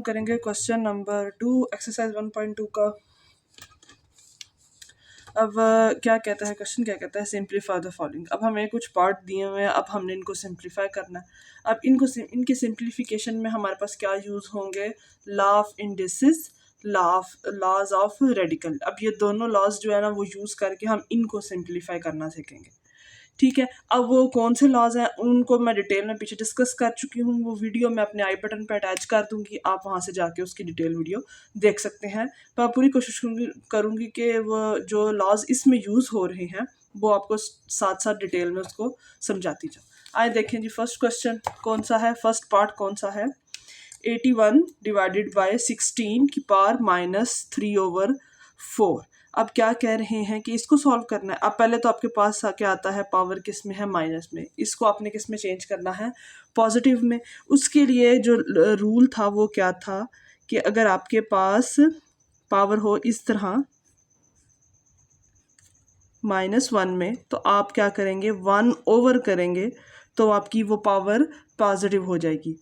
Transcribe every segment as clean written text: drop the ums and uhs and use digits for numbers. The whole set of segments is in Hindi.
करेंगे क्वेश्चन नंबर 2 एक्सरसाइज 1.2 का। अब क्या कहता है क्वेश्चन, क्या कहता है, सिंप्लीफाई द फॉलोइंग। अब हमें कुछ पार्ट दिए हुए हैं, अब हमने इनको सिंप्लीफाई करना है। अब इनके सिंप्लीफिकेशन में हमारे पास क्या यूज़ होंगे, law of indices, laws of radical. अब ये दोनों लॉज जो है ना वो यूज़ करके हम इनको सिंप्लीफाई करना सीखेंगे। ठीक है, अब वो कौन से लॉज हैं उनको मैं डिटेल में पीछे डिस्कस कर चुकी हूँ। वो वीडियो मैं अपने आई बटन पर अटैच कर दूंगी, आप वहाँ से जाके उसकी डिटेल वीडियो देख सकते हैं। तो मैं पूरी कोशिश करूँगी कि वो जो लॉज इसमें यूज़ हो रहे हैं वो आपको साथ साथ डिटेल में उसको समझाती जाऊँ। आए देखें जी, फर्स्ट क्वेश्चन कौन सा है, फर्स्ट पार्ट कौन सा है। 81 डिवाइडेड बाय 16 की पावर -3/4। अब क्या कह रहे हैं कि इसको सॉल्व करना है। अब पहले तो आपके पास क्या आता है, पावर किस में है, माइनस में। इसको आपने किस में चेंज करना है, पॉजिटिव में। उसके लिए जो रूल था वो क्या था कि अगर आपके पास पावर हो इस तरह -1 में, तो आप क्या करेंगे, 1/, करेंगे तो आपकी वो पावर पॉजिटिव हो जाएगी।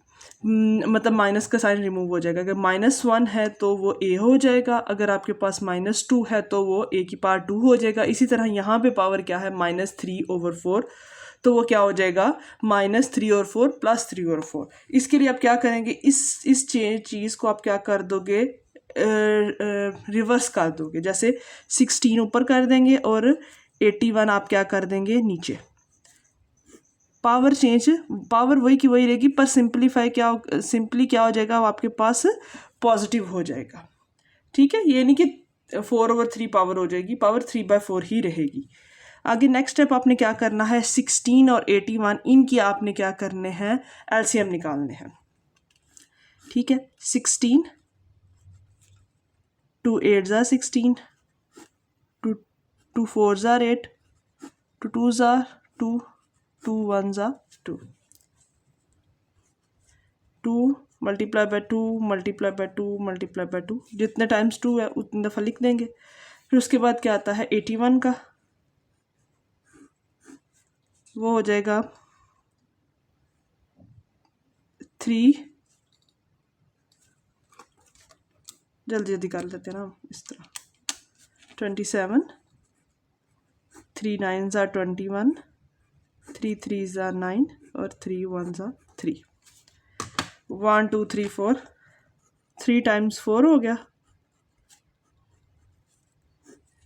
मतलब माइनस का साइन रिमूव हो जाएगा। अगर -1 है तो वो a हो जाएगा, अगर आपके पास -2 है तो वो a की पावर 2 हो जाएगा। इसी तरह यहाँ पे पावर क्या है, -3/4, तो वो क्या हो जाएगा, -3/4 + 3/4। इसके लिए आप क्या करेंगे, इस चीज़ को आप क्या कर दोगे, रिवर्स कर दोगे। जैसे 16 ऊपर कर देंगे और 81 आप क्या कर देंगे नीचे। पावर चेंज, पावर वही की वही रहेगी, पर सिंपली क्या हो जाएगा, वो आपके पास पॉजिटिव हो जाएगा। ठीक है, ये नहीं कि 4/3 पावर हो जाएगी, पावर 3/4 ही रहेगी। आगे नेक्स्ट स्टेप आपने क्या करना है, 16 और 81 इनकी आपने क्या करने हैं, एलसीएम निकालने हैं। ठीक है, 16 2 8 ज़ा 16, 2 4 ज़ा 8, 2 2 ज़ा 2, 2 1 ज़ा 2, 2 multiply by 2 multiply by 2 multiply by 2, जितने टाइम्स 2 है उतनी दफ़ा लिख देंगे। फिर उसके बाद क्या आता है 81 का, वो हो जाएगा 3, जल्दी जल्दी कर लेते हैं ना इस तरह, 27, 3 9 ज़ा 21, 3 3 ज़ा 9 और 3 1 ज़ा 3, 1 2 3 4, 3 टाइम्स 4 हो गया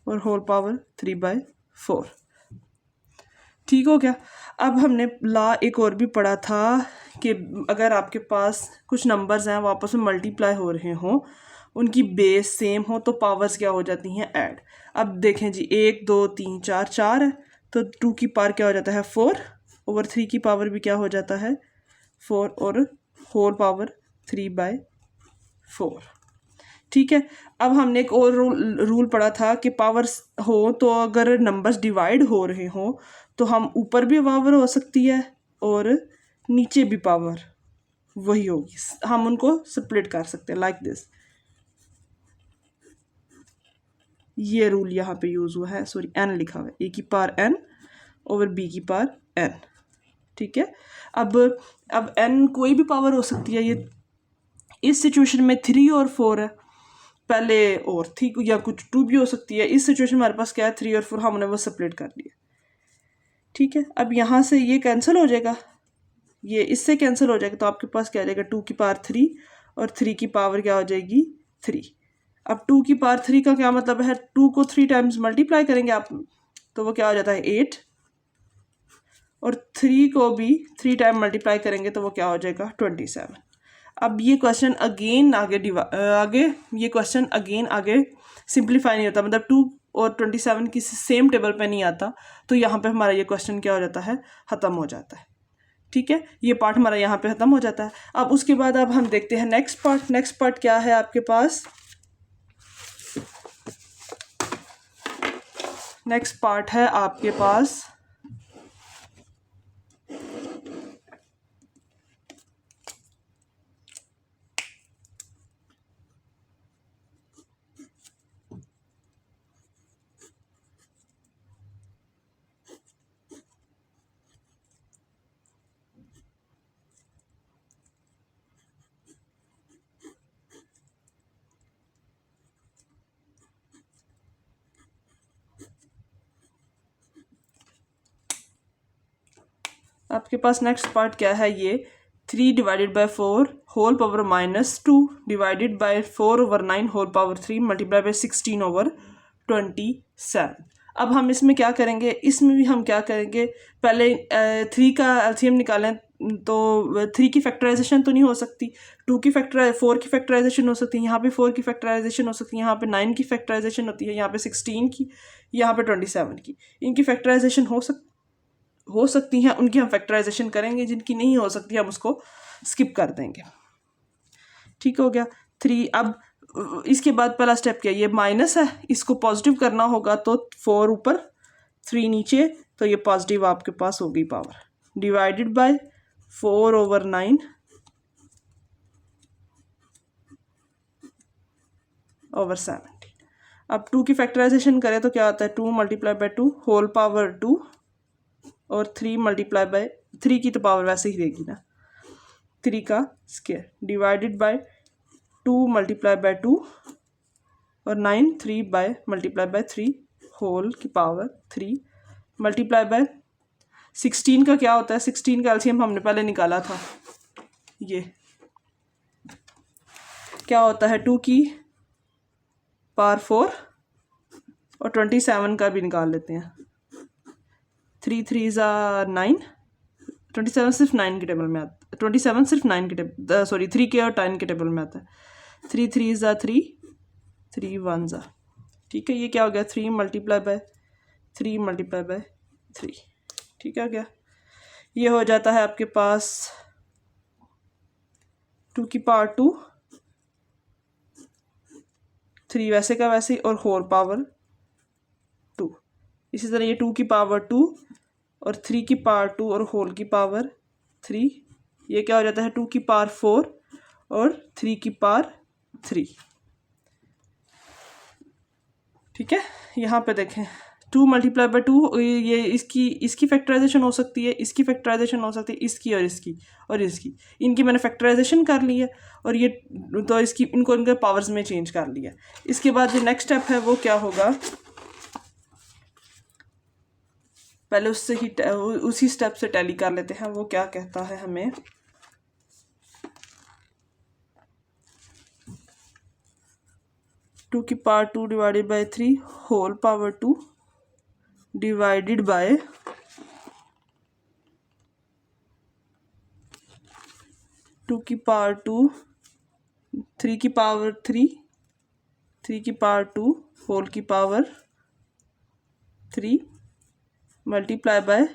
और होल पावर 3/4। ठीक हो गया। अब हमने लॉ एक और भी पढ़ा था कि अगर आपके पास कुछ नंबर्स हैं वो आपस में मल्टीप्लाई हो रहे हों, उनकी बेस सेम हो, तो पावर्स क्या हो जाती हैं, ऐड। अब देखें जी, 1 2 3 4, 4 है तो 2 की पावर क्या हो जाता है, 4/3 की पावर भी क्या हो जाता है, 4 और होल पावर 3/4। ठीक है, अब हमने एक और रूल पढ़ा था कि पावर्स हो तो अगर नंबर्स डिवाइड हो रहे हों तो हम ऊपर भी पावर हो सकती है और नीचे भी पावर वही होगी, हम उनको स्प्लिट कर सकते हैं लाइक दिस। ये रूल यहाँ पे यूज़ हुआ है, सॉरी n लिखा हुआ है, a की पावर n ओवर b की पावर n। ठीक है, अब n कोई भी पावर हो सकती है। ये इस सिचुएशन में 3 और 4 है, पहले और थी या कुछ 2 भी हो सकती है। इस सिचुएशन में हमारे पास क्या है, 3 और 4, हमने वो सेपरेट कर लिया। ठीक है, अब यहाँ से ये कैंसिल हो जाएगा, ये इससे कैंसिल हो जाएगा, तो आपके पास क्या आ जाएगा, 2 की पावर 3 और 3 की पावर क्या हो जाएगी, 3। अब 2 की पावर 3 का क्या मतलब है, 2 को 3 टाइम्स मल्टीप्लाई करेंगे आप, तो वो क्या हो जाता है 8, और 3 को भी 3 टाइम मल्टीप्लाई करेंगे तो वो क्या हो जाएगा 27। अब ये क्वेश्चन अगेन ये क्वेश्चन अगेन आगे सिंप्लीफाई नहीं होता, मतलब 2 और 27 की सेम टेबल पे नहीं आता, तो यहाँ पे हमारा ये क्वेश्चन क्या हो जाता है, ख़त्म हो जाता है। ठीक है, ये पार्ट हमारा यहाँ पे ख़त्म हो जाता है। अब उसके बाद अब हम देखते हैं नेक्स्ट पार्ट। नेक्स्ट पार्ट क्या है आपके पास, नेक्स्ट पार्ट है आपके पास आपके पास नेक्स्ट पार्ट क्या है, ये 3 divided by 4 whole power -2 divided by 4 over 9 whole power 3 multiply by 16 over 27। अब हम इसमें क्या करेंगे, इसमें भी हम क्या करेंगे, पहले 3 का एलसीएम निकालें तो 3 की फैक्टराइजेशन तो नहीं हो सकती, 4 की फैक्टराइजेशन हो सकती है, यहाँ पे 4 की फैक्टराइजेशन हो सकती है, यहाँ पे 9 की फैक्टराइजेशन होती है, यहाँ पे 16 की, यहाँ पे 27 की। इनकी फैक्टराइजेशन हो सकती हैं, उनकी हम फैक्टराइजेशन करेंगे, जिनकी नहीं हो सकती हम उसको स्किप कर देंगे। ठीक हो गया। 3 अब इसके बाद पहला स्टेप क्या है, ये माइनस है, इसको पॉजिटिव करना होगा तो 4 ऊपर 3 नीचे, तो ये पॉजिटिव आपके पास हो गई power, divided by 4 over 9 over 70। अब 2 की फैक्टराइजेशन करें तो क्या होता है, 2 मल्टीप्लाई बाई 2 होल पावर 2 और 3 मल्टीप्लाई बाय 3 की तो पावर वैसे ही रहेगी ना, 3 का square divided by 2 multiply by 2 और 9 3 बाय मल्टीप्लाई बाय 3 होल की पावर 3 मल्टीप्लाई बाय 16 का क्या होता है, 16 का एलसीएम हमने पहले निकाला था, ये क्या होता है 2 की पावर 4 और 27 का भी निकाल लेते हैं, 3 3 9, 27 सिर्फ 9 के टेबल में आता है, 27 सिर्फ 9 के टेबल, सॉरी 3 के और 10 के टेबल में आता है, 3 3 3 3 1 ठीक है। ये क्या हो गया, 3 मल्टीप्लाई बाय 3 मल्टीप्लाई बाय 3, ठीक है। क्या ये हो जाता है आपके पास 2 की पावर 2, 3 वैसे का वैसे ही और होल पावर 2। इसी तरह ये 2 की पावर 2 और 3 की पावर 2 और होल की पावर 3, ये क्या हो जाता है 2 की पावर 4 और 3 की पावर 3, ठीक है। यहाँ पे देखें 2 मल्टीप्लाई बाई 2, ये इसकी फैक्टराइजेशन हो सकती है, इसकी फैक्टराइजेशन हो सकती है, इसकी और इसकी, इनकी मैंने फैक्टराइजेशन कर ली है और ये तो इसकी इनके पावर्स में चेंज कर लिया। इसके बाद जो नेक्स्ट स्टेप है वो क्या होगा, पहले उसी स्टेप से टैली कर लेते हैं। वो क्या कहता है हमें, टू की power 2 divided by 3 whole power 2 divided by 2 की पावर 2 3 की पावर 3 3 की पावर 2 होल की पावर 3 मल्टीप्लाई बाय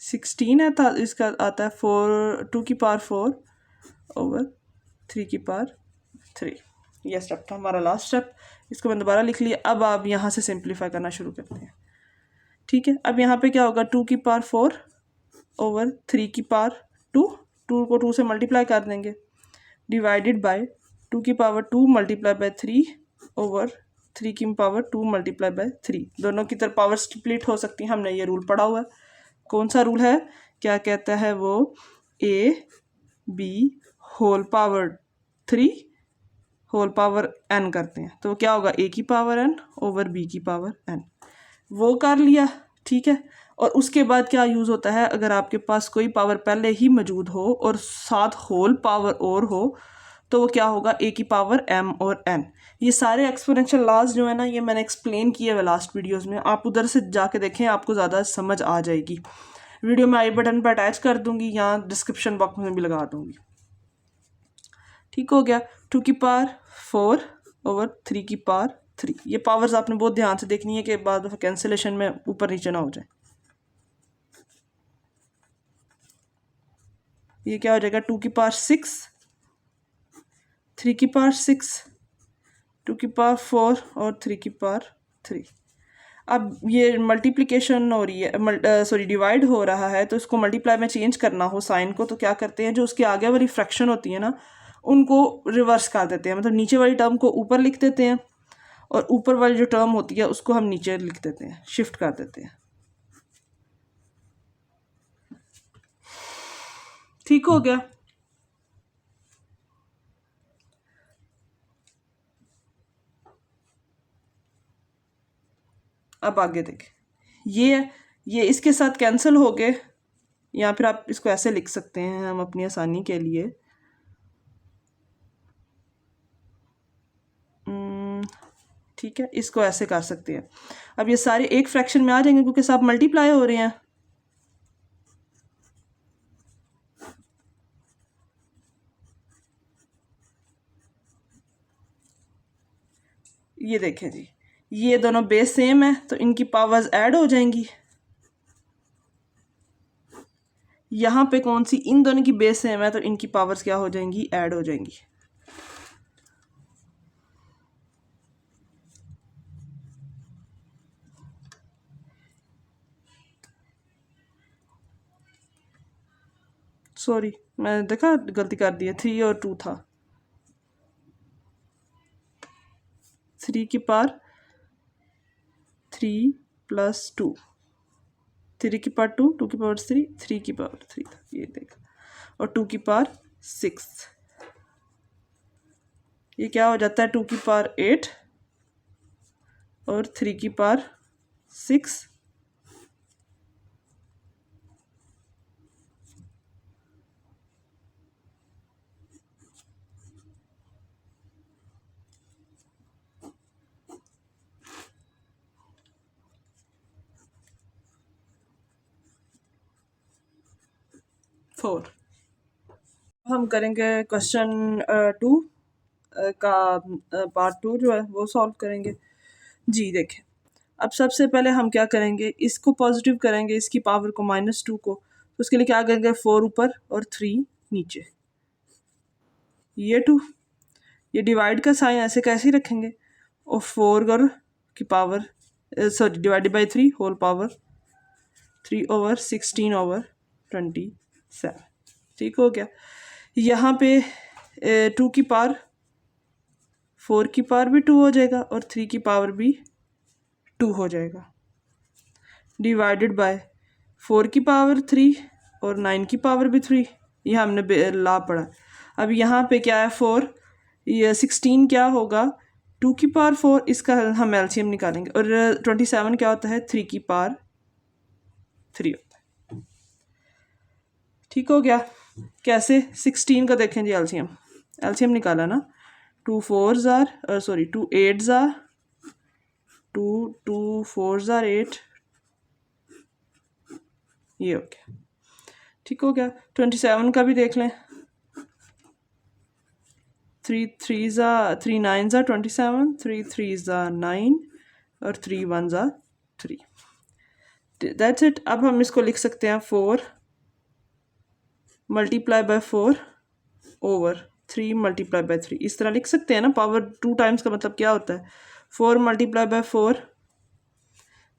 16 है, था इसका आता है 4 2 की पावर 4 ओवर 3 की पावर 3। यह स्टेप था हमारा लास्ट स्टेप, इसको मैं दोबारा लिख लिया। अब आप यहाँ से सिंप्लीफाई करना शुरू करते हैं, ठीक है। अब यहाँ पे क्या होगा, 2 की पावर 4 ओवर 3 की पावर 2, 2 को 2 से मल्टीप्लाई कर देंगे, डिवाइडेड बाय 2 की पावर 2 मल्टीप्लाई बाय 3 ओवर 3 की पावर 2 मल्टीप्लाई बाय 3। दोनों की तरफ पावर स्प्लिट हो सकती है, हमने ये रूल पढ़ा हुआ है। कौन सा रूल है, क्या कहता है वो, a b whole power 3 whole power n करते हैं तो क्या होगा, a की पावर n ओवर b की पावर n, वो कर लिया, ठीक है। और उसके बाद क्या यूज़ होता है, अगर आपके पास कोई पावर पहले ही मौजूद हो और साथ होल पावर और हो तो वो क्या होगा, a की पावर m और n। ये सारे एक्सपोनेंशियल लॉज जो है ना, ये मैंने एक्सप्लेन किए हुए लास्ट वीडियोस में, आप उधर से जाके देखें, आपको ज़्यादा समझ आ जाएगी। वीडियो में आई बटन पर अटैच कर दूंगी, यहाँ डिस्क्रिप्शन बॉक्स में भी लगा दूंगी, ठीक हो गया। 2 की पावर 4 ओवर 3 की पावर 3, ये पावर्स आपने बहुत ध्यान से देखनी है कि बाद कैंसिलेशन में ऊपर नीचे ना हो जाए। ये क्या हो जाएगा, 2 की पावर 6 3 की पावर 6 2 की पावर 4 और 3 की पावर 3। अब ये मल्टीप्लिकेशन हो रही है, सॉरी डिवाइड हो रहा है, तो इसको मल्टीप्लाई में चेंज करना हो साइन को, तो क्या करते हैं, जो उसके आगे वाली फ्रैक्शन होती है ना, उनको रिवर्स कर देते हैं, मतलब नीचे वाली टर्म को ऊपर लिख देते हैं और ऊपर वाली जो टर्म होती है उसको हम नीचे लिख देते हैं, शिफ्ट कर देते हैं, ठीक हो गया। अब आगे देखें, ये इसके साथ कैंसिल हो गए, या फिर आप इसको ऐसे लिख सकते हैं हम अपनी आसानी के लिए। ठीक है, इसको ऐसे कर सकते हैं। अब ये सारे एक फ्रैक्शन में आ जाएंगे क्योंकि सब मल्टीप्लाई हो रहे हैं। ये देखें जी, ये दोनों बेस सेम है तो इनकी पावर्स ऐड हो जाएंगी। यहाँ पे कौन सी, इन दोनों की बेस सेम है तो इनकी पावर्स क्या हो जाएंगी, ऐड हो जाएंगी। सॉरी, मैं देखा गलती कर दी है, 3 और 2 था। 3 की पावर 3 प्लस 2, 3 की पावर 2, 2 की पावर 3, 3 की पावर 3 था, ये देखा। और 2 की पावर 6, ये क्या हो जाता है, 2 की पावर 8 और 3 की पावर 6, फोर। हम करेंगे क्वेश्चन 2 का पार्ट 2 जो है वो सॉल्व करेंगे जी। देखें, अब सबसे पहले हम क्या करेंगे, इसको पॉजिटिव करेंगे, इसकी पावर को -2 को, तो उसके लिए क्या करेंगे, 4 ऊपर और 3 नीचे, ये 2, ये डिवाइड का साइन ऐसे कैसे रखेंगे, और 4 और की power sorry divided by 3 whole power 3/16/27, ठीक हो गया। यहाँ पे 2 की पावर 4 की पावर भी 2 हो जाएगा और 3 की पावर भी 2 हो जाएगा, डिवाइडेड बाय 4 की पावर 3 और 9 की पावर भी 3, ये हमने ला पढ़ा। अब यहाँ पे क्या है 4, ये 16 क्या होगा, 2 की पावर 4, इसका हम एलसीएम निकालेंगे, और 27 क्या होता है, 3 की पावर 3 होता है, ठीक हो गया। कैसे, 16 का देखें जी, एलसीएम निकाला ना, 2 4s are sorry 2 8s are 2 4s are 8, ये हो गया, ठीक हो गया। 27 का भी देख लें, 3 3s are 3 9s are 27, 3 3s are 9 और 3 1s आर 3, दैट्स इट। अब हम इसको लिख सकते हैं 4 multiply by 4 over 3 multiply by 3, इस तरह लिख सकते हैं ना। पावर 2 टाइम्स का मतलब क्या होता है, 4 multiply by 4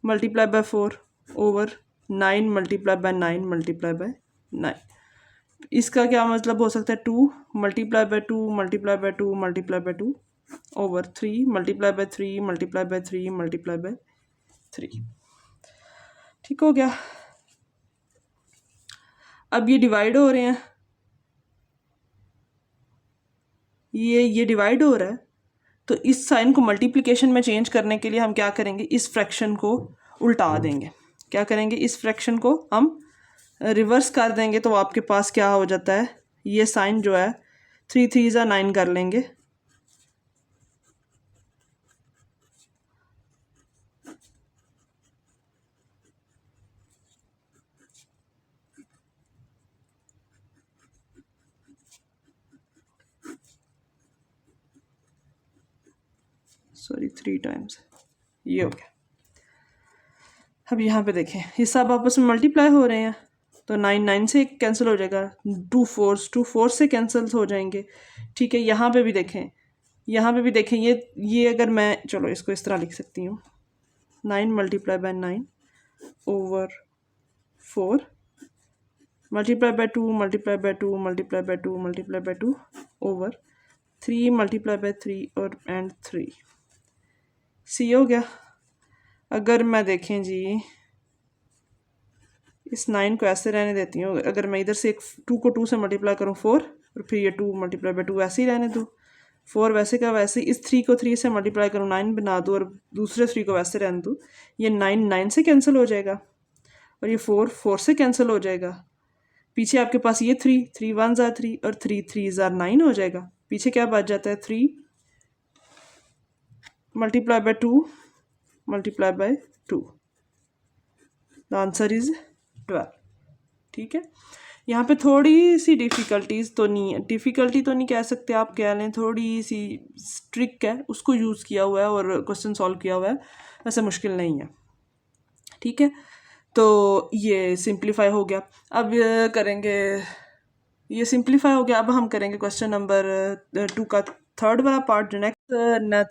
multiply by 4 over 9 multiply by 9 multiply by 9, इसका क्या मतलब हो सकता है, 2 multiply by 2 multiply by 2 multiply by 2 over 3 multiply by 3 multiply by 3 multiply by 3, ठीक हो गया। अब ये डिवाइड हो रहे हैं, ये डिवाइड हो रहा है, तो इस साइन को मल्टीप्लिकेशन में चेंज करने के लिए हम क्या करेंगे, इस फ्रैक्शन को उल्टा देंगे। क्या करेंगे, इस फ्रैक्शन को हम रिवर्स कर देंगे, तो आपके पास क्या हो जाता है, ये साइन जो है 3 3s आर 9 कर लेंगे, सॉरी 3 टाइम्स, ये हो गया। अब यहाँ पे देखें, ये सब आपस में मल्टीप्लाई हो रहे हैं, तो 9 9 से कैंसिल हो जाएगा, 2 4 से कैंसिल हो जाएंगे, ठीक है। यहाँ पे भी देखें, यहाँ पे भी देखें, ये अगर मैं, चलो इसको इस तरह लिख सकती हूँ, 9 multiply by 9 over 4 multiply by 2 multiply by 2 multiply by 2 multiply by 2 over 3 multiply by 3 और एंड 3, सी हो गया। अगर मैं देखें जी, इस 9 को ऐसे रहने देती हूँ, अगर मैं इधर से एक 2 को 2 से मल्टीप्लाई करूँ 4 और फिर ये 2 मल्टीप्लाई बाय 2 ऐसे ही रहने दूँ, 4 वैसे का वैसे, इस 3 को 3 से मल्टीप्लाई करूँ 9 बना दूँ और दूसरे 3 को वैसे रहने दूँ, ये 9 9 से कैंसिल हो जाएगा और ये 4 4 से कैंसिल हो जाएगा, पीछे आपके पास ये 3 1 ज़ा 3 और 3 3 ज़ा 9 हो जाएगा। पीछे क्या बच जाता है 3 multiply by 2 multiply by 2, the answer is 12। ठीक है, यहाँ पे थोड़ी सी डिफ़िकल्टीज तो नहीं है, डिफ़िकल्टी तो नहीं कह सकते आप, कह लें थोड़ी सी ट्रिक है, उसको यूज़ किया हुआ है और क्वेश्चन सॉल्व किया हुआ है, वैसे मुश्किल नहीं है। ठीक है, तो ये सिंप्लीफाई हो गया। अब करेंगे, ये सिंप्लीफाई हो गया। अब हम करेंगे क्वेश्चन नंबर 2 का थर्ड वाला पार्ट। जो नेक्स्ट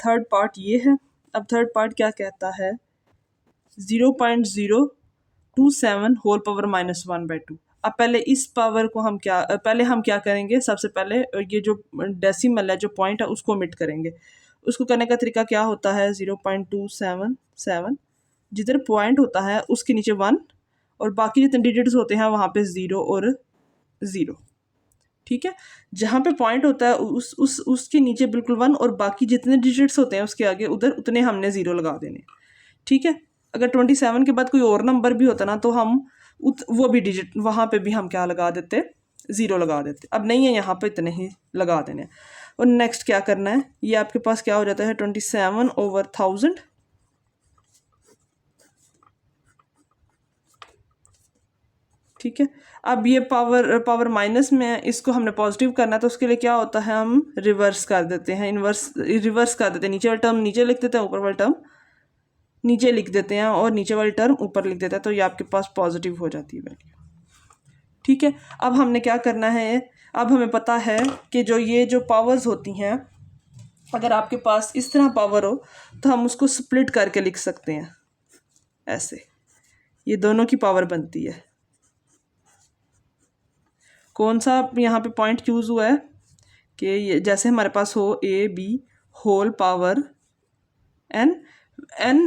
थर्ड पार्ट ये है। अब थर्ड पार्ट क्या कहता है, 0.027 होल पावर -1/2। अब पहले इस पावर को हम पहले हम क्या करेंगे, सबसे पहले ये जो डेसिमल है, जो पॉइंट है, उसको ओमिट करेंगे। उसको करने का तरीका क्या होता है, 0.277, जिधर पॉइंट होता है उसके नीचे 1 और बाकी जितने डिजिट्स होते हैं वहाँ पे 0 और 0। ठीक है, जहाँ पे पॉइंट होता है उसके नीचे बिल्कुल 1 और बाकी जितने डिजिट्स होते हैं उसके आगे उधर उतने हमने 0 लगा देने। ठीक है, अगर 27 के बाद कोई और नंबर भी होता ना तो हम वो भी डिजिट वहाँ पे भी हम क्या लगा देते, 0 लगा देते। अब नहीं है, यहाँ पे इतने ही लगा देने। और नेक्स्ट क्या करना है, ये आपके पास क्या हो जाता है 27/1000। ठीक है, अब ये पावर माइनस में है, इसको हमने पॉजिटिव करना है तो उसके लिए क्या होता है, हम रिवर्स कर देते हैं, रिवर्स कर देते हैं। नीचे वाला टर्म नीचे लिख देते हैं, ऊपर वाला टर्म नीचे लिख देते हैं और नीचे वाली टर्म ऊपर लिख देते हैं, तो ये आपके पास पॉजिटिव हो जाती है वैल्यू। ठीक है, अब हमने क्या करना है, अब हमें पता है कि ये जो पावर्स होती हैं, अगर आपके पास इस तरह पावर हो तो हम उसको स्प्लिट करके लिख सकते हैं ऐसे, ये दोनों की पावर बनती है। कौन सा यहाँ पे पॉइंट यूज़ हुआ है कि ये जैसे हमारे पास हो AB होल पावर n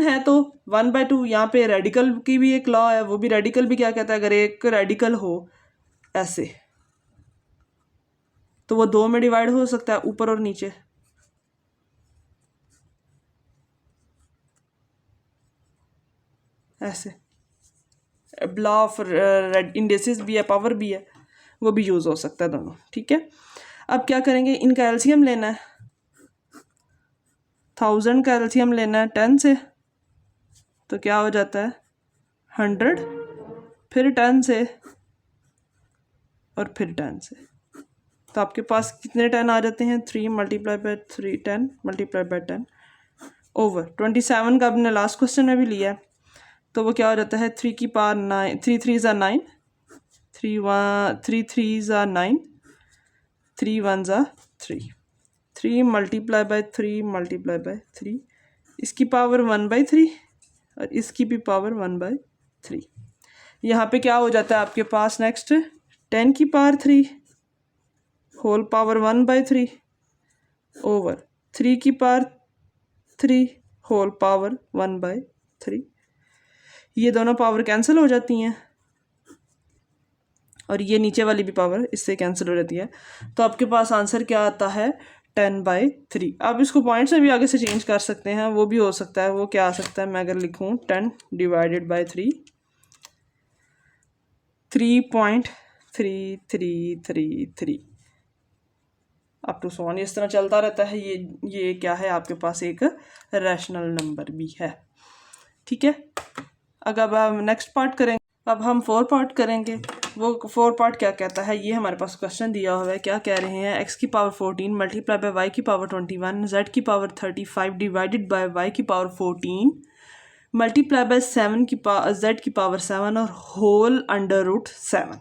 है तो 1/2। यहाँ पे रेडिकल की भी एक लॉ है, वो भी रेडिकल भी क्या कहता है, अगर एक रेडिकल हो ऐसे तो वो 2 में डिवाइड हो सकता है, ऊपर और नीचे। ऐसे लॉ ऑफ इंडेसिस भी है, पावर भी है, वो भी यूज़ हो सकता है दोनों। ठीक है, अब क्या करेंगे, इनका एलसीएम लेना है। 1000 का एलसीएम लेना है 10 से, तो क्या हो जाता है 100, फिर 10 से और फिर 10 से, तो आपके पास कितने 10 आ जाते हैं, 3 multiply by 3 10 multiply by 10 over 27 का आपने लास्ट क्वेश्चन में भी लिया है, तो वो क्या हो जाता है 3 की पावर 9, 3 3 ज़ा 9, 3 3 ज़ा 9, 3 1 ज़ा 3, 3 मल्टीप्लाई बाय 3 मल्टीप्लाई बाय 3, इसकी पावर 1/3 और इसकी भी पावर 1/3। यहाँ पे क्या हो जाता है आपके पास नेक्स्ट 10 की पावर 3 होल पावर 1/3 ओवर 3 की पावर 3 होल पावर 1/3। ये दोनों पावर कैंसिल हो जाती हैं और ये नीचे वाली भी पावर इससे कैंसिल हो जाती है, तो आपके पास आंसर क्या आता है 10/3। आप इसको पॉइंट्स में भी आगे से चेंज कर सकते हैं, वो भी हो सकता है। वो क्या आ सकता है, मैं अगर लिखूँ 10 divided by 3, 3.3333 up to so on, इस तरह चलता रहता है। ये क्या है, आपके पास एक रैशनल नंबर भी है। ठीक है, अगर अब नेक्स्ट पार्ट करेंगे, अब हम 4 पार्ट करेंगे। वो 4 पार्ट क्या कहता है, ये हमारे पास क्वेश्चन दिया हुआ है। क्या कह रहे हैं, x की पावर 14 मल्टीप्लाई बाय y की पावर 21 z की पावर 35 डिवाइडेड बाय y की पावर 14 मल्टीप्लाई बाय 7 की पावर z की पावर 7 और होल √7।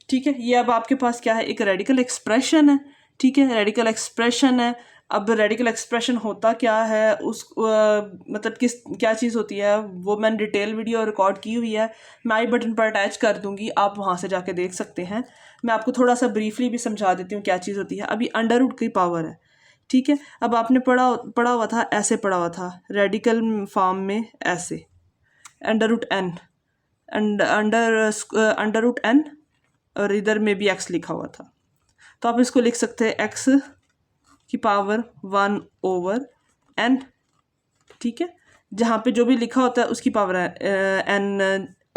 ठीक है, ये अब आपके पास क्या है, एक रेडिकल एक्सप्रेशन है। ठीक है, रेडिकल एक्सप्रेशन है। अब रेडिकल एक्सप्रेशन होता क्या है, मतलब क्या चीज़ होती है, वो मैंने डिटेल वीडियो रिकॉर्ड की हुई है, मैं आई बटन पर अटैच कर दूंगी, आप वहाँ से जाके देख सकते हैं। मैं आपको थोड़ा सा ब्रीफली भी समझा देती हूँ क्या चीज़ होती है। अभी अंडर की पावर है। ठीक है, अब आपने पढ़ा हुआ था, ऐसे पढ़ा हुआ था रेडिकल फॉर्म में, ऐसे अंडर √n और इधर में भी x लिखा हुआ था, तो आप इसको लिख सकते हैं x की पावर 1/n। ठीक है, जहाँ पे जो भी लिखा होता है उसकी पावर n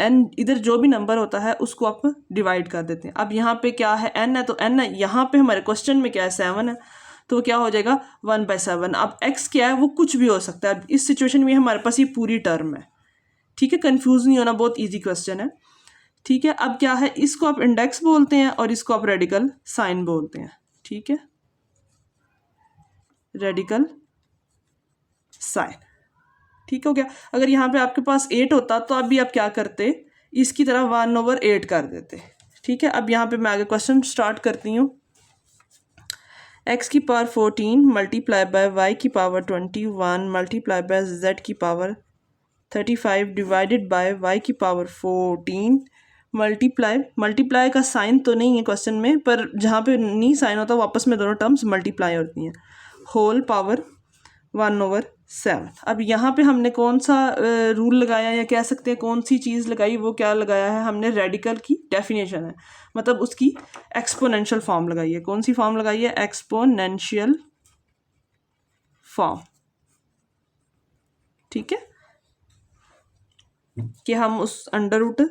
n इधर जो भी नंबर होता है उसको आप डिवाइड कर देते हैं। अब यहाँ पे क्या है, n है तो n है, यहाँ पे हमारे क्वेश्चन में क्या है 7 है, तो वो क्या हो जाएगा 1/7। अब x क्या है वो कुछ भी हो सकता है। अब इस सिचुएशन में हमारे पास ये पूरी टर्म है, ठीक है, कंफ्यूज नहीं होना, बहुत ईजी क्वेश्चन है, ठीक है। अब क्या है, इसको आप इंडेक्स बोलते हैं और इसको आप रेडिकल साइन बोलते हैं, ठीक है, रेडिकल साइन, ठीक हो गया। अगर यहाँ पे आपके पास 8 होता तो अभी आप क्या करते, इसकी तरह 1/8 कर देते, ठीक है। अब यहाँ पे मैं आगे क्वेश्चन स्टार्ट करती हूँ। x की पावर 14 मल्टीप्लाई बाय y की पावर 21 मल्टीप्लाई बाय z की पावर 35 डिवाइडेड बाय y की पावर 14 मल्टीप्लाई का साइन तो नहीं है क्वेश्चन में, पर जहाँ पे नहीं साइन होता वापस में दोनों टर्म्स मल्टीप्लाई होती हैं, होल पावर 1/7। अब यहाँ पे हमने कौन सा रूल लगाया या कह सकते हैं कौन सी चीज़ लगाई, वो क्या लगाया है हमने, रेडिकल की डेफिनेशन है, मतलब उसकी एक्सपोनेंशियल फॉर्म लगाई है। कौन सी फॉर्म लगाई है, एक्सपोनेंशियल फॉर्म, ठीक है, कि हम उस अंडर रूट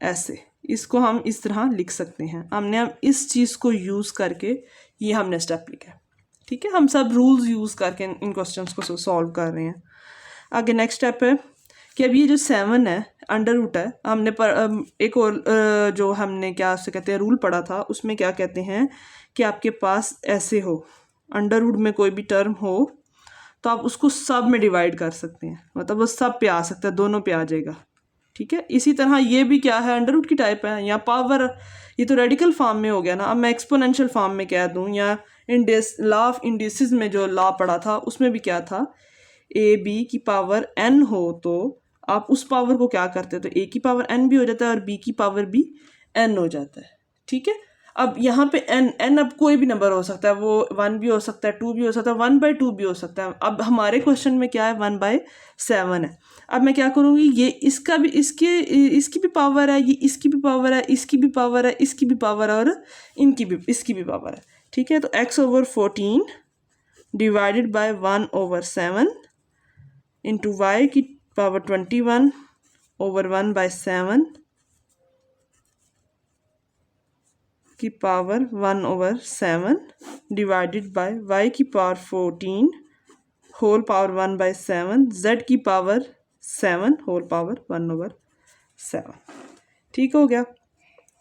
ऐसे इसको हम इस तरह लिख सकते हैं। हमने अब इस चीज़ को यूज़ करके ये हमने स्टेप लिखा है, ठीक है। हम सब रूल्स यूज़ करके इन क्वेश्चंस को सॉल्व कर रहे हैं। आगे नेक्स्ट स्टेप है कि अब ये जो 7 है अंडर रूट है, हमने एक और जो हमने क्या उससे कहते हैं रूल पढ़ा था, उसमें क्या कहते हैं कि आपके पास ऐसे हो अंडर रूट में कोई भी टर्म हो तो आप उसको सब में डिवाइड कर सकते हैं, मतलब वो सब पे आ सकता है, दोनों पे आ जाएगा, ठीक है। इसी तरह ये भी क्या है, अंडर रूट की टाइप है, या पावर, ये तो रेडिकल फॉर्म में हो गया ना। अब मैं एक्सपोनेंशियल फॉर्म में कह दूँ, या लॉ ऑफ इंडिसेस में जो लॉ पढ़ा था उसमें भी क्या था, ए बी की पावर n हो तो आप उस पावर को क्या करते हैं, तो a की पावर n भी हो जाता है और b की पावर भी n हो जाता है, ठीक है। अब यहाँ पे n अब कोई भी नंबर हो सकता है, वो 1 भी हो सकता है, 2 भी हो सकता है, 1/2 भी हो सकता है। अब हमारे क्वेश्चन में क्या है, 1/7 है। अब मैं क्या करूँगी, ये इसका भी इसकी भी पावर है, ये इसकी भी पावर है, इसकी भी पावर है, इसकी भी पावर है और इसकी भी पावर है, ठीक है। तो x/14 divided by 1/7 into y की पावर 21/1/7 की पावर 1/7 डिवाइडेड बाय y की पावर 14 होल पावर 1/7 z की पावर 7 होल पावर 1/7, ठीक हो गया।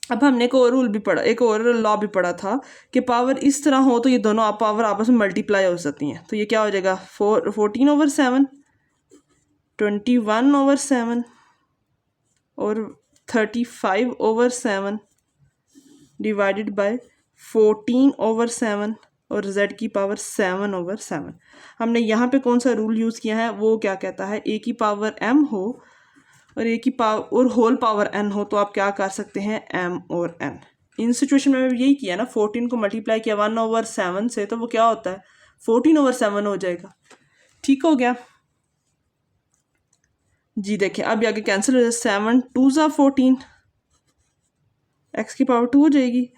अब हमने एक और रूल भी पढ़ा, एक और लॉ भी पढ़ा था कि पावर इस तरह हो तो ये दोनों पावर आपस में मल्टीप्लाई हो सकती हैं, तो ये क्या हो जाएगा 14/7 21/7 और 35/7 डिवाइडेड बाय 14/7 और z की पावर 7/7। हमने यहाँ पे कौन सा रूल यूज़ किया है, वो क्या कहता है, a की पावर m हो और a की पावर और होल पावर n हो तो आप क्या कर सकते हैं, m और n। इन सिचुएशन में यही किया ना, 14 को मल्टीप्लाई किया 1/7 से तो वो क्या होता है 14/7 हो जाएगा, ठीक हो गया जी। देखिए अब आगे कैंसिल हो जाए, 7 2 14 x की पावर 2 हो जाएगी,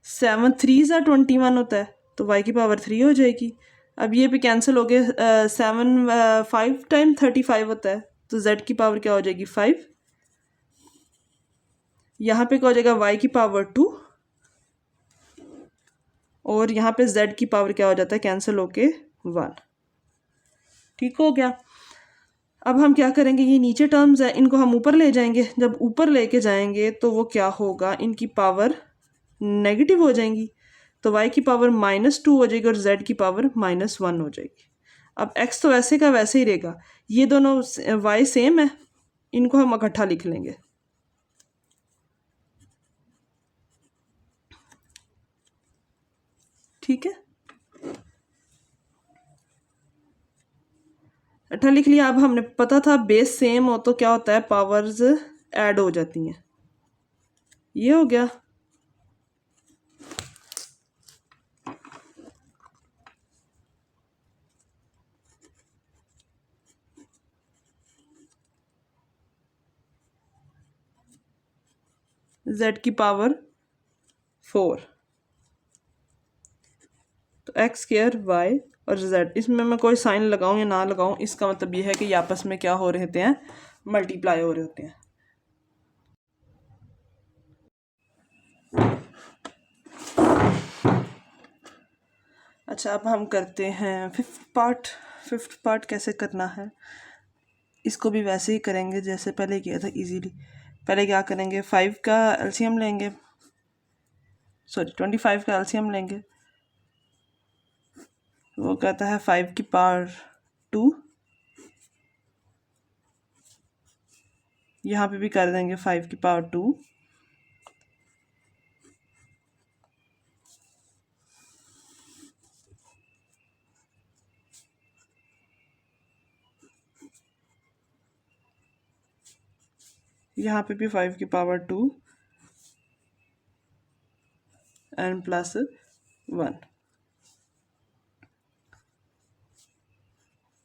7 3 21 होता है तो y की पावर 3 हो जाएगी। अब ये भी कैंसिल हो गए, 7 5 टाइम 35 होता है तो z की पावर क्या हो जाएगी 5, यहाँ पे क्या हो जाएगा y की पावर 2 और यहाँ पे z की पावर क्या हो जाता है कैंसिल होके 1, ठीक हो गया। अब हम क्या करेंगे, ये नीचे टर्म्स है इनको हम ऊपर ले जाएंगे, जब ऊपर लेके जाएंगे तो वो क्या होगा, इनकी पावर नेगेटिव हो जाएंगी, तो y की पावर -2 हो जाएगी और z की पावर -1 हो जाएगी। अब x तो वैसे का वैसे ही रहेगा, ये दोनों y सेम है, इनको हम इकट्ठा लिख लेंगे, ठीक है, इकट्ठा लिख लिया। अब हमने पता था बेस सेम हो तो क्या होता है, पावर्स ऐड हो जाती हैं, ये हो गया। z की पावर 4 तो x स्क्वायर y और z, इसमें मैं कोई साइन लगाऊं या ना लगाऊं इसका मतलब ये है कि ये आपस में क्या हो रहे होते हैं, मल्टीप्लाई हो रहे होते हैं, अच्छा, अब हम करते हैं फिफ्थ पार्ट कैसे करना है। इसको भी वैसे ही करेंगे जैसे पहले किया था इजीली। पहले क्या करेंगे, 5 का एलसीएम लेंगे, सॉरी 25 का एलसीएम लेंगे। वो कहता है 5 की पावर 2, यहाँ पे भी कर देंगे 5 की पावर 2, यहाँ पे भी 5 की पावर 2 एन प्लस 1।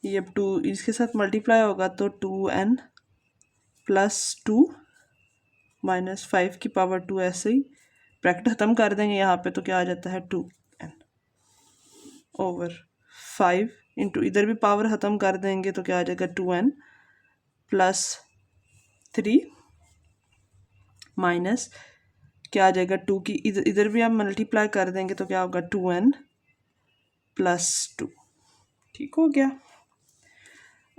ये अब 2 इसके साथ मल्टीप्लाई होगा तो 2n प्लस 2 माइनस 5 की पावर 2, ऐसे ही ब्रैकेट ख़त्म कर देंगे यहाँ पे, तो क्या आ जाता है 2n ओवर 5 इंटू इधर भी पावर ख़त्म कर देंगे तो क्या आ जाएगा 2n प्लस 3 माइनस क्या आ जाएगा 2 की इधर भी हम मल्टीप्लाई कर देंगे तो क्या होगा 2n प्लस 2। ठीक हो गया।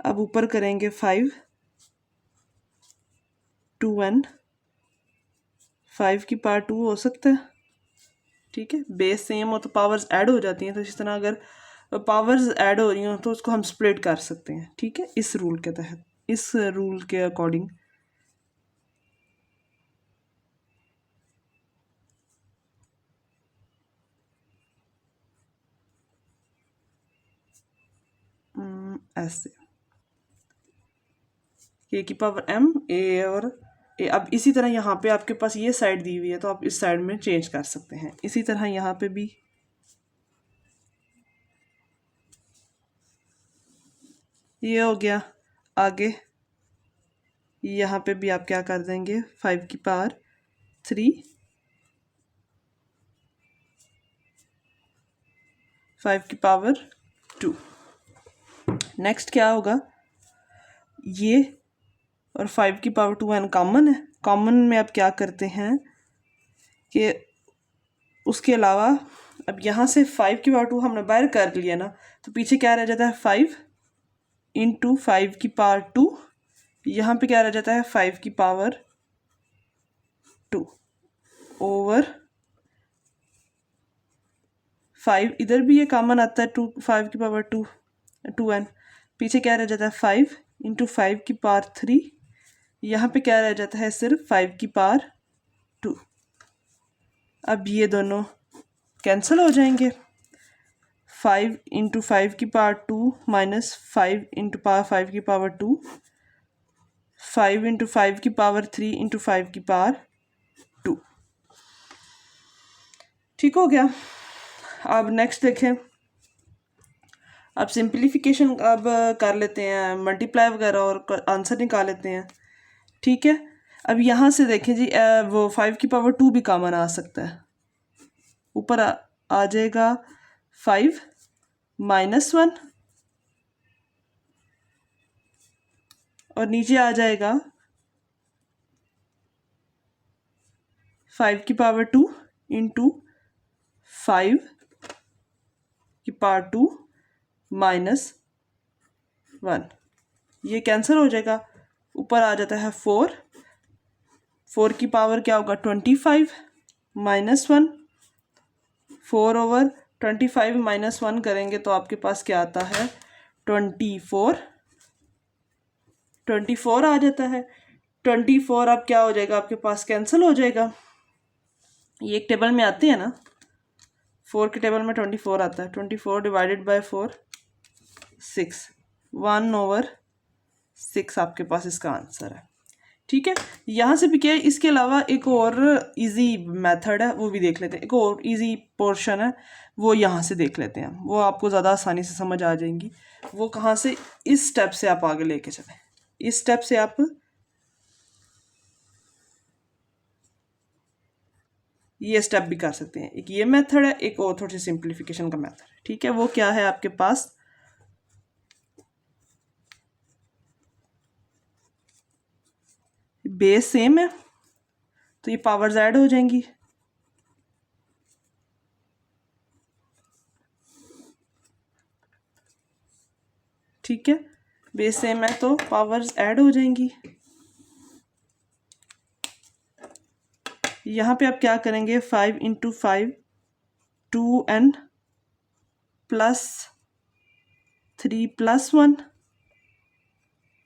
अब ऊपर करेंगे 5 2n, 5 की पावर 2 हो सकता है, ठीक है। बेस सेम हो तो पावर्स ऐड हो जाती हैं, तो इस तरह अगर पावर्स ऐड हो रही हो तो उसको हम स्प्लिट कर सकते हैं, ठीक है, इस रूल के तहत, इस रूल के अकॉर्डिंग। ऐसे ए की पावर m, ए और ए। अब इसी तरह यहाँ पे आपके पास ये साइड दी हुई है तो आप इस साइड में चेंज कर सकते हैं। इसी तरह यहाँ पे भी ये हो गया। आगे यहाँ पे भी आप क्या कर देंगे 5 की पावर 3, 5 की पावर 2। नेक्स्ट क्या होगा, ये और 5 की पावर 2 एन कॉमन है। कॉमन में आप क्या करते हैं कि उसके अलावा अब यहाँ से 5 की पावर 2 हमने बाहर कर लिया ना, तो पीछे क्या रह जाता है 5 इंटू 5 की पावर 2। यहाँ पे क्या रह जाता है 5 की पावर 2 ओवर 5, इधर भी ये कॉमन आता है 2, 5 की पावर 2 2n। पीछे क्या रह जाता है 5 इंटू 5 की पावर 3। यहाँ पे क्या रह जाता है सिर्फ 5 की पावर 2। अब ये दोनों कैंसिल हो जाएंगे। 5 इंटू 5 की पावर 2 माइनस 5 इंटू पावर 5 की पावर 2, 5 इंटू 5 की पावर 3 इंटू 5 की पावर 2। ठीक हो गया। अब नेक्स्ट देखें, अब सिंप्लीफिकेशन अब कर लेते हैं, मल्टीप्लाई वगैरह और आंसर निकाल लेते हैं, ठीक है। अब यहाँ से देखें जी, वो 5 की पावर 2 भी कॉमन आ सकता है। ऊपर आ जाएगा 5 माइनस 1 और नीचे आ जाएगा 5 की पावर 2 इंटू 5 की पावर 2 माइनस 1। ये कैंसिल हो जाएगा। ऊपर आ जाता है 4 की पावर क्या होगा 25 माइनस 1, 4 ओवर 25 माइनस 1 करेंगे तो आपके पास क्या आता है 24 आ जाता है। 24 अब क्या हो जाएगा आपके पास, कैंसिल हो जाएगा। ये एक टेबल में आते हैं ना, 4 के टेबल में 24 आता है। 24 डिवाइडेड बाय 4 6, 1 ओवर 6 आपके पास इसका आंसर है, ठीक है। यहाँ से भी क्या है, इसके अलावा एक और इजी मेथड है वो भी देख लेते हैं, एक और इजी पोर्शन है वो यहाँ से देख लेते हैं, वो आपको ज़्यादा आसानी से समझ आ जाएंगी। वो कहाँ से, इस स्टेप से आप आगे लेके चलें, इस स्टेप से आप ये स्टेप भी कर सकते हैं। एक ये मेथड है, एक और थोड़ी सी सिंप्लीफिकेशन का मेथड है, ठीक है। वो क्या है आपके पास, बेस सेम है तो ये पावर्स ऐड हो जाएंगी। ठीक है, बेस सेम है तो पावर्स ऐड हो जाएंगी। यहाँ पे आप क्या करेंगे, 5 इंटू 5 2n प्लस 3 प्लस 1,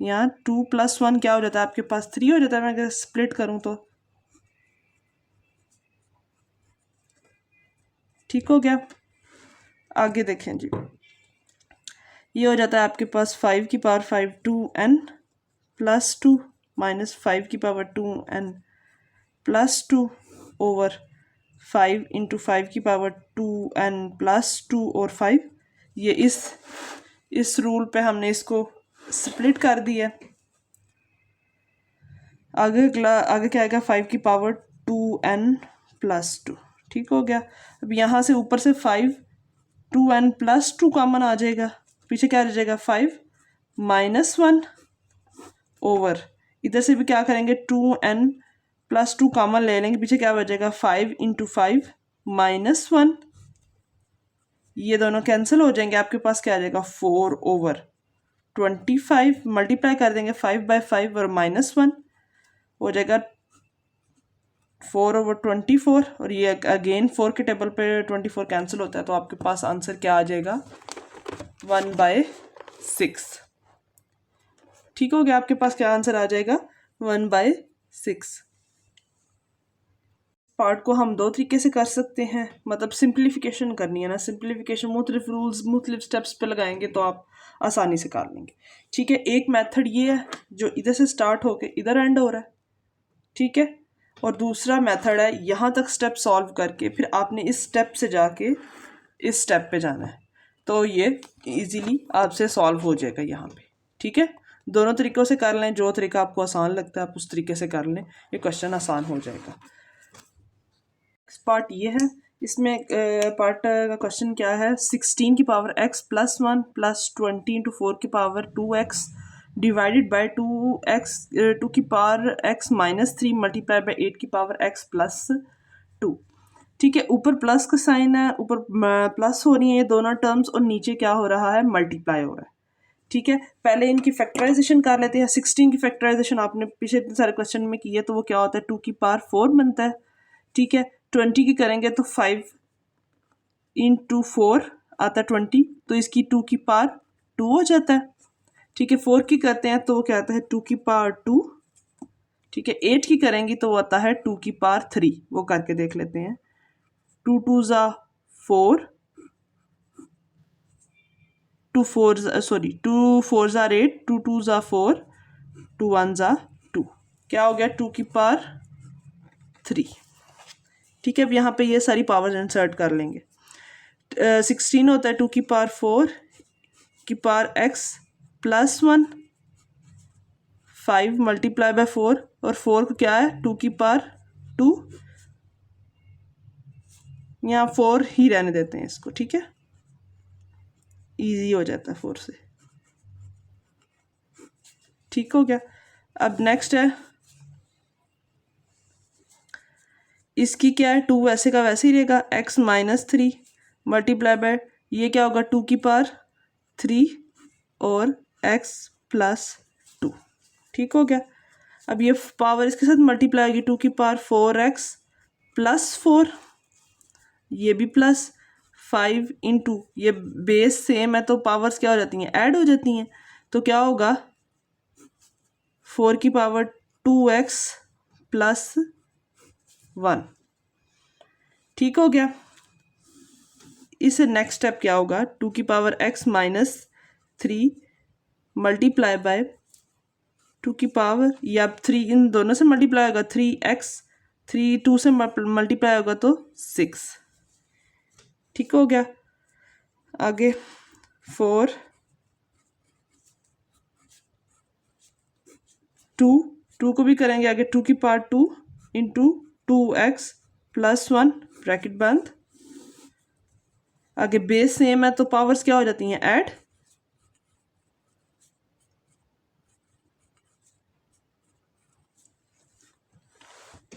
यहाँ 2 प्लस 1 क्या हो जाता है आपके पास, 3 हो जाता है। मैं अगर स्प्लिट करूँ तो ठीक हो गया। आगे देखें जी, ये हो जाता है आपके पास 5 की पावर 5 2n प्लस 2 माइनस 5 की power 2n plus 2 over 5 into 5 की पावर 2n प्लस 2 और 5। ये इस रूल पे हमने इसको स्प्लिट कर दिया। आगे क्या आएगा, 5 की पावर 2n प्लस 2, ठीक हो गया। अब यहाँ से ऊपर से 5 2n प्लस 2 कॉमन आ जाएगा, पीछे क्या रह जाएगा 5 माइनस 1 ओवर, इधर से भी क्या करेंगे 2n प्लस 2 कॉमन ले लेंगे, पीछे क्या बचेगा 5 इंटू 5 माइनस 1, ये दोनों कैंसिल हो जाएंगे, आपके पास क्या आ जाएगा 4 ओवर 25, मल्टीप्लाई कर देंगे 5 बाई 5 और माइनस 1 हो जाएगा 4 ओवर 24, और ये अगेन 4 के टेबल पे 24 कैंसिल होता है, तो आपके पास आंसर क्या आ जाएगा 1/6। ठीक हो गया, आपके पास क्या आंसर आ जाएगा 1/6। पार्ट को हम दो तरीके से कर सकते हैं, मतलब सिंप्लीफिकेशन करनी है ना, सिंप्लीफिकेशन मुख्तलिफ रूल्स मुख्तलिफ स्टेप्स पे लगाएंगे तो आप आसानी से कर लेंगे। ठीक है, एक मेथड ये है जो इधर से स्टार्ट होके इधर एंड हो रहा है, ठीक है, और दूसरा मेथड है यहाँ तक स्टेप सॉल्व करके फिर आपने इस स्टेप से जाके इस स्टेप पे जाना है, तो ये इजीली आपसे सॉल्व हो जाएगा यहाँ पे। ठीक है, दोनों तरीक़ों से कर लें, जो तरीका आपको आसान लगता है आप उस तरीके से कर लें, ये क्वेश्चन आसान हो जाएगा। पार्ट ये है, इसमें पार्ट का क्वेश्चन क्या है, 16 की power x plus 1 plus 20 into 4 की पावर 2x डिवाइडेड बाई 2 की power x minus 3 multiply by 8 की पावर x प्लस 2। ठीक है, ऊपर प्लस का साइन है, ऊपर प्लस हो रही है ये दोनों टर्म्स, और नीचे क्या हो रहा है मल्टीप्लाई हो रहा है। ठीक है, पहले इनकी फैक्टराइजेशन कर लेते हैं। 16 की फैक्टराइजेशन आपने पिछले इतने सारे क्वेश्चन में की है, तो वो क्या होता है 2 की पावर 4 बनता है। ठीक है, 20 की करेंगे तो 5 इंटू 4 आता है 20, तो इसकी 2 की पावर 2 हो जाता है। ठीक है, 4 की करते हैं तो वो क्या आता है 2 की पावर 2। ठीक है, 8 की करेंगी तो वो आता है 2 की पावर 3, वो करके देख लेते हैं। 2 2 ज़ा 4, 2 4 ज़ा 8, 2 2 ज़ा 4, 2 1 ज़ा 2, क्या हो गया 2 की पावर 3। ठीक है, अब यहाँ पे ये सारी पावर्स इंसर्ट कर लेंगे। 16 होता है 2 की पावर 4 की power x plus 1, 5 multiply by 4, और 4 को क्या है 2 की पावर 2, यहाँ 4 ही रहने देते हैं इसको। ठीक है, इजी हो जाता है 4 से। ठीक हो गया, अब नेक्स्ट है इसकी क्या है 2 वैसे का वैसे ही रहेगा, x माइनस 3 मल्टीप्लाई बाय ये क्या होगा 2 की पावर 3 और x प्लस 2। ठीक हो गया, अब ये पावर इसके साथ मल्टीप्लाई होगी, 2 की पावर 4x प्लस 4, ये भी प्लस 5 इंटू ये बेस सेम है तो पावर्स क्या हो जाती हैं ऐड हो जाती हैं, तो क्या होगा 4 की पावर 2x प्लस 1। ठीक हो गया, इस नेक्स्ट स्टेप क्या होगा 2 की power x minus 3 multiply by 2 की पावर, या 3 इन दोनों से मल्टीप्लाई होगा 3x, 3 2 से मल्टीप्लाई होगा तो 6। ठीक हो गया, आगे 4 2 को भी करेंगे आगे 2 की power 2 into 2x plus 1 bracket बंद, आगे बेस सेम है तो पावर्स क्या हो जाती हैं ऐड।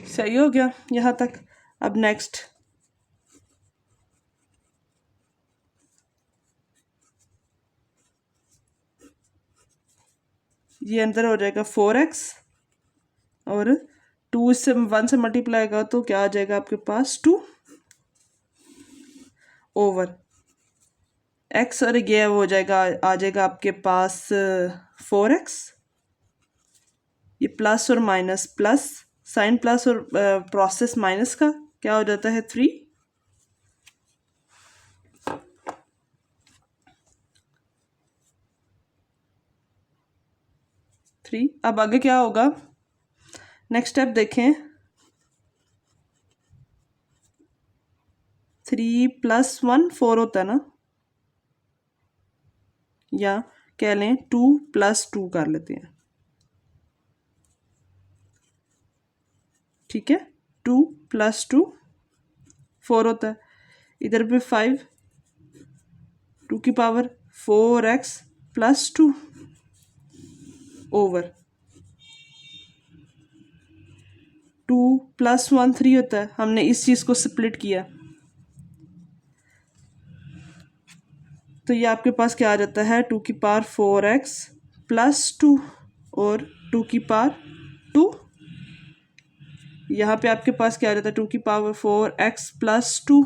सही हो गया यहाँ तक। अब नेक्स्ट ये अंदर हो जाएगा 4x और 2 इससे 1 से मल्टीप्लाई होगा तो क्या आ जाएगा आपके पास 2 ओवर x और ये हो जाएगा आ जाएगा आपके पास 4x, ये प्लस और माइनस प्लस साइन प्लस और प्रोसेस माइनस का क्या हो जाता है 3 3। अब आगे क्या होगा नेक्स्ट स्टेप देखें 3 + 1 4 होता है ना, या कह लें 2 + 2 कर लेते हैं, ठीक है 2 + 2 4 होता है, इधर पे 5 2 की पावर 4x + 2 ओवर 2 + 1 3 होता है। हमने इस चीज़ को स्प्लिट किया तो ये आपके पास क्या आ जाता है 2 की पावर 4x + 2 और 2 की पावर 2, यहाँ पे आपके पास क्या आ जाता है 2 की power 4x + 2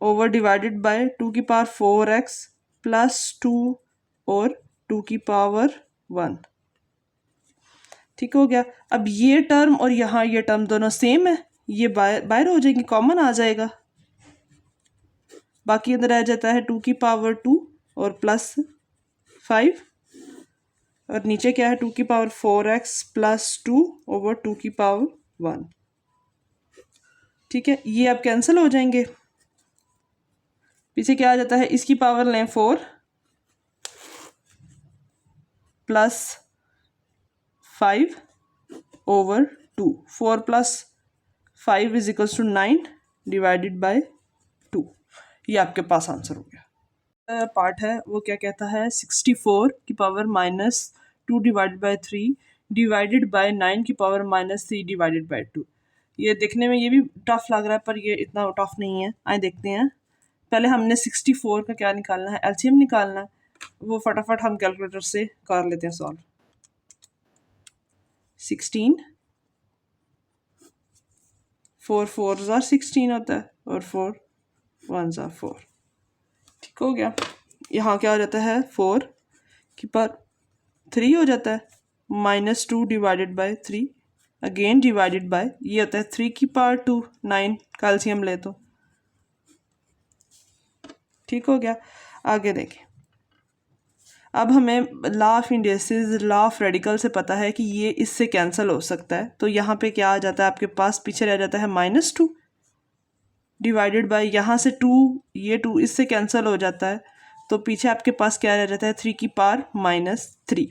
over divided by 2 की पावर 4x + 2 और 2 की पावर 1। ठीक हो गया। अब ये टर्म और यहाँ ये टर्म दोनों सेम है, ये बाहर हो जाएंगे, कॉमन आ जाएगा, बाकी अंदर रह जाता है 2 की पावर 2 और +5 और नीचे क्या है 2 की पावर 4x + 2 ओवर 2 की पावर 1। ठीक है, ये अब कैंसिल हो जाएंगे, पीछे क्या आ जाता है इसकी पावर लें 4 + 5 ओवर 2, 4 + 5 = 9 डिवाइडेड बाय 2। ये आपके पास आंसर हो गया। पार्ट है वो क्या कहता है 64 की power -2 divided by 3 divided by 9 की पावर -3 डिवाइडेड बाय 2। ये देखने में ये भी टफ लग रहा है पर ये इतना टफ नहीं है, आए देखते हैं। पहले हमने 64 का क्या निकालना है, एलसीएम निकालना है, वो फटाफट हम कैलकुलेटर से कर लेते हैं सॉल्व। 16 4 4s are 16 होता है और 4 1s are 4। ठीक हो गया। यहाँ क्या हो जाता है 4 की पावर 3 हो जाता है, -2 divided by 3 again divided by ये होता है 3 की पावर 2 9 कैल्शियम ले तो। ठीक हो गया। आगे देखें, अब हमें law of indices law of radical से पता है कि ये इससे कैंसिल हो सकता है, तो यहाँ पे क्या आ जाता है आपके पास, पीछे रह जाता है -2 डिवाइडेड बाय यहाँ से 2, ये 2 इससे कैंसिल हो जाता है, तो पीछे आपके पास क्या रह जाता है 3 की पावर -3।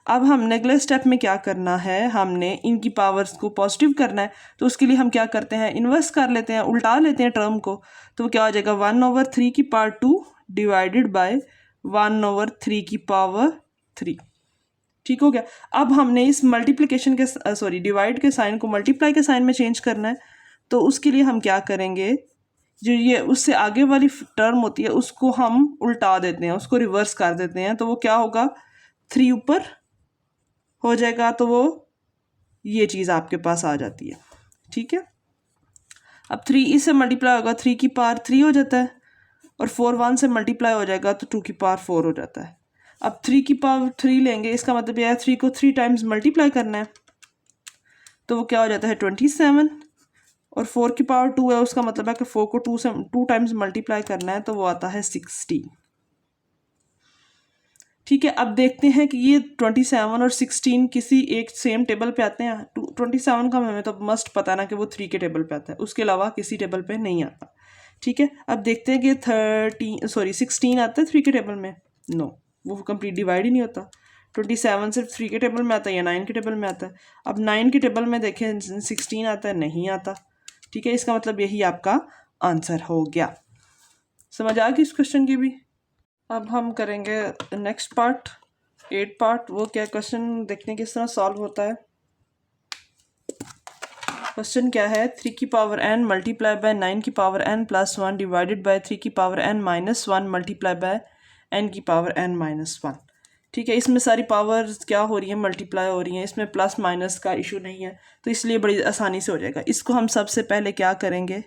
अब हमने अगले स्टेप में क्या करना है, हमने इनकी पावर्स को पॉजिटिव करना है, तो उसके लिए हम क्या करते हैं इन्वर्स कर लेते हैं, उल्टा लेते हैं टर्म को, तो क्या हो जाएगा 1/3 की पावर 2 डिवाइडेड बाय 1/3 की पावर 3। ठीक हो गया। अब हमने इस मल्टीप्लिकेशन के डिवाइड के साइन को मल्टीप्लाई के साइन में चेंज करना है, तो उसके लिए हम क्या करेंगे, जो ये उससे आगे वाली टर्म होती है उसको हम उल्टा देते हैं, उसको रिवर्स कर देते हैं, तो वो क्या होगा 3 ऊपर हो जाएगा, तो वो ये चीज़ आपके पास आ जाती है। ठीक है, अब 3 इससे मल्टीप्लाई होगा 3 की पावर 3 हो जाता है और 4 1 से मल्टीप्लाई हो जाएगा तो 2 की पावर 4 हो जाता है। अब 3 की पावर 3 लेंगे, इसका मतलब यह है 3 को 3 टाइम्स मल्टीप्लाई करना है, तो वो क्या हो जाता है 27 और 4 की पावर 2 है, उसका मतलब है कि 4 को 2 टाइम्स मल्टीप्लाई करना है, तो वो आता है 60। ठीक है, अब देखते हैं कि ये 27 और 16 किसी एक सेम टेबल पे आते हैं। 27 का हमें तो मस्ट पता ना कि वो 3 के टेबल पे आता है, उसके अलावा किसी टेबल पे नहीं आता। ठीक है, अब देखते हैं कि 16 आता है 3 के टेबल में, नो वो कंप्लीट डिवाइड ही नहीं होता। 27 सिर्फ 3 के टेबल में आता है या 9 के टेबल में आता है। अब 9 के टेबल में देखें 16 आता है, नहीं आता। ठीक है, इसका मतलब यही आपका आंसर हो गया। समझ आ गई इस क्वेश्चन की भी। अब हम करेंगे नेक्स्ट पार्ट 8 पार्ट, वो क्या क्वेश्चन देखने किस तरह सॉल्व होता है। क्वेश्चन क्या है 3 की पावर n मल्टीप्लाई बाय 9 की पावर n + 1 डिवाइडेड बाय 3 की power n - 1 multiply by n की पावर n -1। ठीक है, इसमें सारी पावर्स क्या हो रही है, मल्टीप्लाई हो रही हैं, इसमें प्लस माइनस का इशू नहीं है, तो इसलिए बड़ी आसानी से हो जाएगा। इसको हम सबसे पहले क्या करेंगे,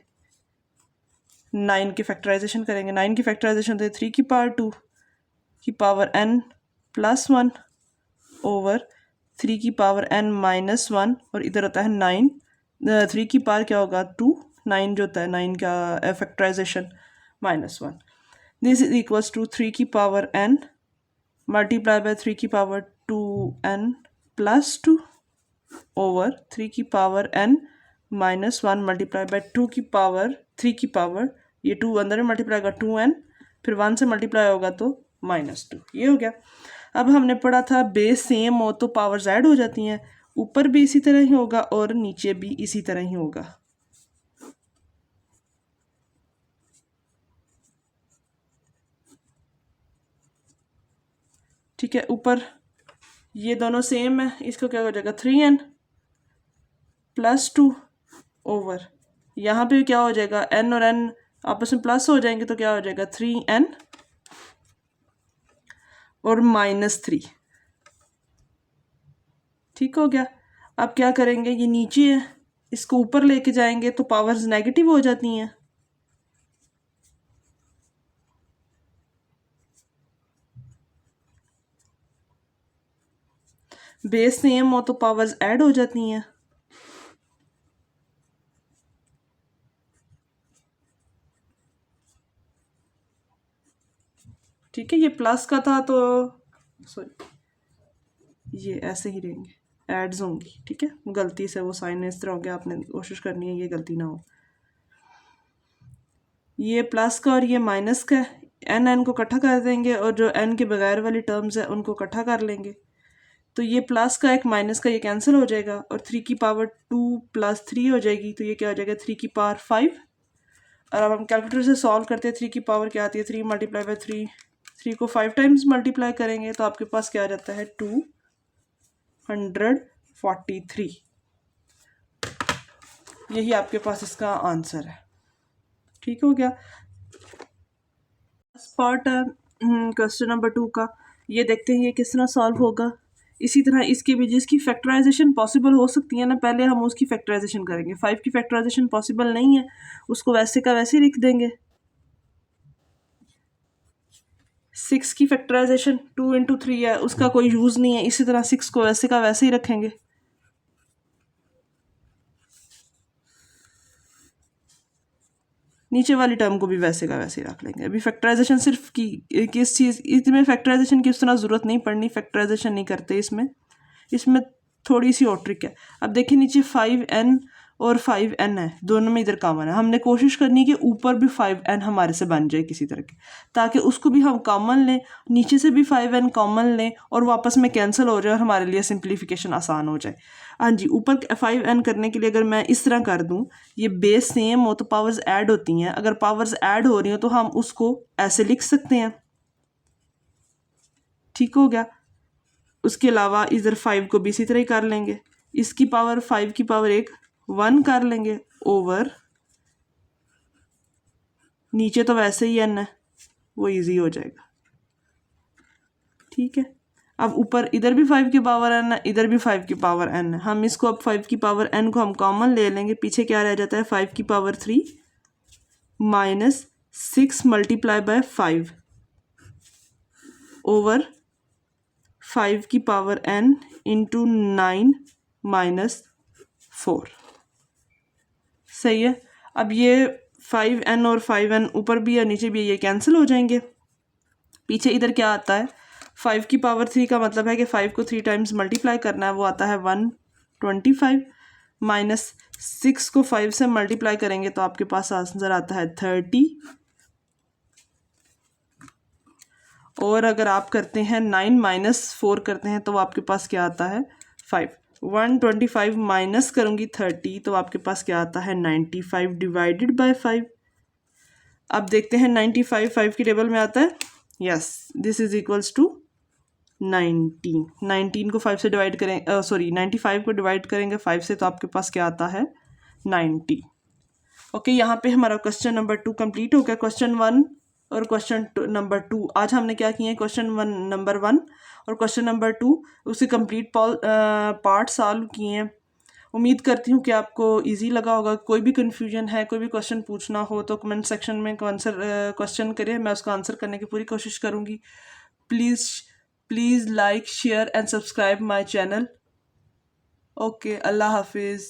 9 की फैक्टराइजेशन करेंगे। 9 की फैक्टराइजेशन तो 3 की पावर 2 की पावर n +1 ओवर 3 की पावर n -1, और इधर होता है 9, 3 की पावर क्या होगा 2, 9 जो होता है 9 का factorization -1। This is equals to 3 की पावर n मल्टीप्लाई बाय 3 की पावर 2n +2 ओवर 3 की पावर n -1 मल्टीप्लाई बाय 2 की पावर 3 की पावर, ये 2 अंदर में मल्टीप्लाई होगा 2n, फिर 1 से मल्टीप्लाई होगा तो -2। ये हो गया। अब हमने पढ़ा था बेस सेम हो तो पावर्स ऐड हो जाती हैं, ऊपर भी इसी तरह ही होगा और नीचे भी इसी तरह ही होगा। ठीक है, ऊपर ये दोनों सेम है, इसको क्या हो जाएगा 3n +2 ओवर, यहाँ पे क्या हो जाएगा n और n आपस में प्लस हो जाएंगे तो क्या हो जाएगा 3n और -3। ठीक हो गया। अब क्या करेंगे, ये नीचे है, इसको ऊपर लेके जाएंगे तो पावर्स नेगेटिव हो जाती हैं। बेस सेम हो तो पावर्स ऐड हो जाती हैं। ठीक है, ये प्लस का था तो सॉरी ये ऐसे ही रहेंगे, एड्स होंगी। ठीक है, गलती से वो साइन इस तरह हो गया, आपने कोशिश करनी है ये गलती ना हो। ये प्लस का और ये माइनस का, एन एन को इकट्ठा कर देंगे और जो एन के बगैर वाली टर्म्स है उनको इकट्ठा कर लेंगे, तो ये प्लस का एक माइनस का ये कैंसिल हो जाएगा और 3 की पावर 2 + 3 हो जाएगी, तो ये क्या हो जाएगा 3 की पावर 5। और अब हम कैलकुलेटर से सॉल्व करते हैं, 3 की पावर क्या आती है 3 मल्टीप्लाई बाई 3, 3 को 5 टाइम्स मल्टीप्लाई करेंगे तो आपके पास क्या आ जाता है 243। यही आपके पास इसका आंसर है। ठीक हो गया। पार्ट क्वेश्चन नंबर 2 का ये देखते हैं ये किस तरह सॉल्व होगा। इसी तरह इसके भी जिसकी फैक्टराइजेशन पॉसिबल हो सकती है ना, पहले हम उसकी फैक्टराइजेशन करेंगे। 5 की फैक्टराइजेशन पॉसिबल नहीं है, उसको वैसे का वैसे ही लिख देंगे। 6 की फैक्टराइजेशन 2 × 3 है, उसका कोई यूज़ नहीं है, इसी तरह 6 को वैसे का वैसे ही रखेंगे। नीचे वाली टर्म को भी वैसे का वैसे ही रख लेंगे। अभी फैक्टराइजेशन सिर्फ की किस चीज़, इसमें फैक्टराइजेशन की उस तरह ज़रूरत नहीं पड़नी, फैक्टराइजेशन नहीं करते इसमें, इसमें थोड़ी सी और ट्रिक है। अब देखिए नीचे 5n और 5n है, दोनों में इधर कॉमन है, हमने कोशिश करनी है कि ऊपर भी 5n हमारे से बन जाए किसी तरह के, ताकि उसको भी हम कॉमन लें, नीचे से भी 5n कॉमन लें और वापस में कैंसिल हो जाए और हमारे लिए सिंप्लीफिकेशन आसान हो जाए। हाँ जी, ऊपर 5n करने के लिए अगर मैं इस तरह कर दूं, ये बेस सेम हो तो पावर्स ऐड होती हैं, अगर पावर्स ऐड हो रही हो तो हम उसको ऐसे लिख सकते हैं। ठीक हो गया। उसके अलावा इधर 5 को भी इसी तरह ही कर लेंगे, इसकी पावर 5 की पावर 1 कर लेंगे ओवर, नीचे तो वैसे ही n है वो इजी हो जाएगा। ठीक है, अब ऊपर इधर भी 5 की पावर n है, इधर भी 5 की पावर n है, हम इसको अब 5 की पावर n को हम कॉमन ले लेंगे, पीछे क्या रह जाता है 5 की पावर 3 -6 मल्टीप्लाई बाय 5 ओवर 5 की पावर n इंटू 9 -4। सही है। अब ये 5n और 5n ऊपर भी या नीचे भी ये कैंसिल हो जाएंगे। पीछे इधर क्या आता है 5 की पावर 3 का मतलब है कि 5 को 3 टाइम्स मल्टीप्लाई करना है, वो आता है 125 -6 को 5 से मल्टीप्लाई करेंगे तो आपके पास आंसर आता है 30। और अगर आप करते हैं 9 -4 करते हैं तो आपके पास क्या आता है 5। 125 माइनस करूँगी 30 तो आपके पास क्या आता है 95 डिवाइडेड बाय 5। अब देखते हैं 95 5 की टेबल में आता है, yes this is equals to 19। 19 को 5 से डिवाइड करें, सॉरी 95 को डिवाइड करेंगे 5 से तो आपके पास क्या आता है 90। ओके, यहाँ पे हमारा क्वेश्चन नंबर 2 कंप्लीट हो गया। क्वेश्चन 1 और क्वेश्चन नंबर 2। आज हमने क्या किए हैं, क्वेश्चन नंबर 1 और क्वेश्चन नंबर 2 उसके कंप्लीट पार्ट सॉल्व किए हैं। उम्मीद करती हूँ कि आपको इजी लगा होगा। कोई भी कन्फ्यूजन है, कोई भी क्वेश्चन पूछना हो तो कमेंट सेक्शन में क्वेश्चन करें, मैं उसका आंसर करने की पूरी कोशिश करूँगी। Please like share and subscribe my channel. Okay, Allah हाफिज़।